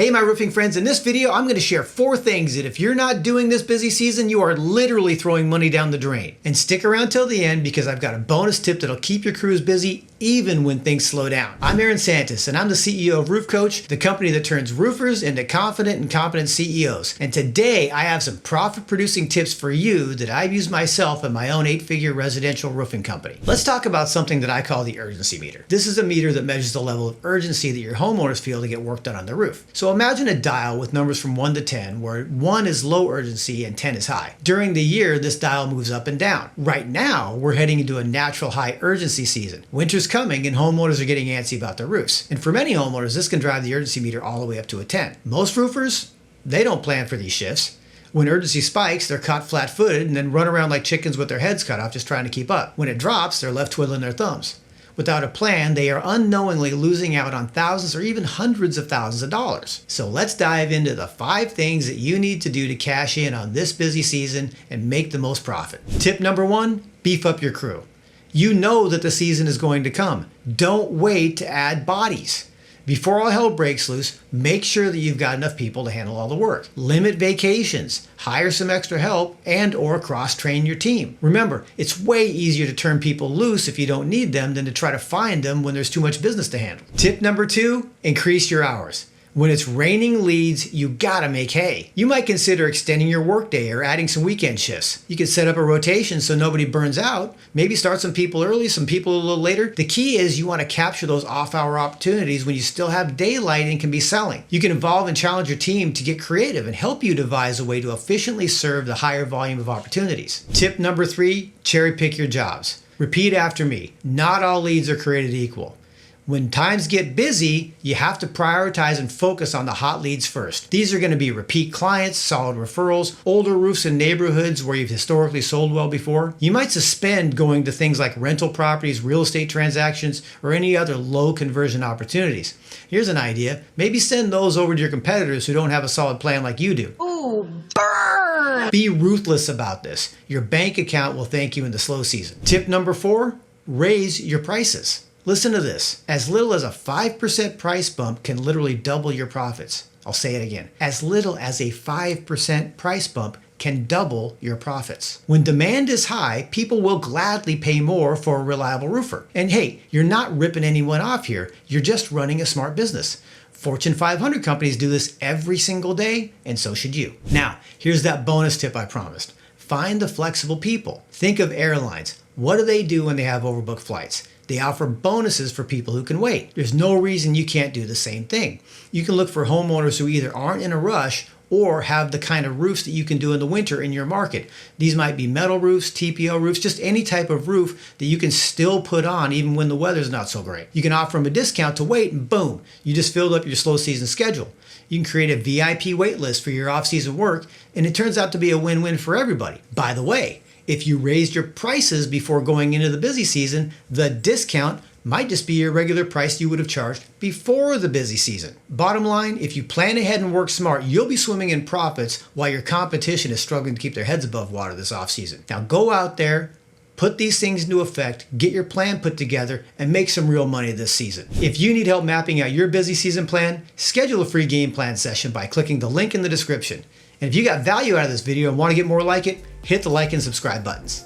Hey my roofing friends, in this video I'm going to share 4 things that if you're not doing this busy season, you are literally throwing money down the drain. And stick around till the end because I've got a bonus tip that'll keep your crews busy even when things slow down. I'm Aaron Santos and I'm the CEO of RoofCoach, the company that turns roofers into confident and competent CEOs. And today I have some profit producing tips for you that I've used myself in my own 8-figure residential roofing company. Let's talk about something that I call the urgency meter. This is a meter that measures the level of urgency that your homeowners feel to get work done on the roof. So imagine a dial with numbers from 1 to 10 where 1 is low urgency and 10 is high. During the year, this dial moves up and down. Right now, we're heading into a natural high urgency season. Winter's coming and homeowners are getting antsy about their roofs. And for many homeowners, this can drive the urgency meter all the way up to a 10. Most roofers, they don't plan for these shifts. When urgency spikes, they're caught flat-footed and then run around like chickens with their heads cut off just trying to keep up. When it drops, they're left twiddling their thumbs. Without a plan, they are unknowingly losing out on thousands or even hundreds of thousands of dollars. So let's dive into the 5 things that you need to do to cash in on this busy season and make the most profit. Tip number 1, beef up your crew. You know that the season is going to come. Don't wait to add bodies. Before all hell breaks loose, make sure that you've got enough people to handle all the work. Limit vacations, hire some extra help, and or cross-train your team. Remember, it's way easier to turn people loose if you don't need them than to try to find them when there's too much business to handle. Tip number 2, increase your hours. When it's raining leads, you gotta make hay. You might consider extending your workday or adding some weekend shifts. You could set up a rotation so nobody burns out. Maybe start some people early, some people a little later. The key is you wanna capture those off-hour opportunities when you still have daylight and can be selling. You can involve and challenge your team to get creative and help you devise a way to efficiently serve the higher volume of opportunities. Tip number 3, cherry pick your jobs. Repeat after me. Not all leads are created equal. When times get busy, you have to prioritize and focus on the hot leads first. These are going to be repeat clients, solid referrals, older roofs in neighborhoods where you've historically sold well before. You might suspend going to things like rental properties, real estate transactions, or any other low conversion opportunities. Here's an idea. Maybe send those over to your competitors who don't have a solid plan like you do. Ooh, burn! Be ruthless about this. Your bank account will thank you in the slow season. Tip number 4, raise your prices. Listen to this. As little as a 5% price bump can literally double your profits. I'll say it again. As little as a 5% price bump can double your profits. When demand is high, people will gladly pay more for a reliable roofer. And hey, you're not ripping anyone off here. You're just running a smart business. Fortune 500 companies do this every single day, and so should you. Now, here's that bonus tip I promised. Find the flexible people. Think of airlines. What do they do when they have overbooked flights? They offer bonuses for people who can wait. There's no reason you can't do the same thing. You can look for homeowners who either aren't in a rush or have the kind of roofs that you can do in the winter in your market. These might be metal roofs, TPO roofs, just any type of roof that you can still put on even when the weather's not so great. You can offer them a discount to wait and boom, you just filled up your slow season schedule. You can create a VIP wait list for your off-season work and it turns out to be a win-win for everybody. By the way, if you raised your prices before going into the busy season, the discount might just be your regular price you would have charged before the busy season. Bottom line, if you plan ahead and work smart, you'll be swimming in profits while your competition is struggling to keep their heads above water this off season. Now go out there, put these things into effect, get your plan put together, and make some real money this season. If you need help mapping out your busy season plan, schedule a free game plan session by clicking the link in the description. And if you got value out of this video and want to get more like it, hit the like and subscribe buttons.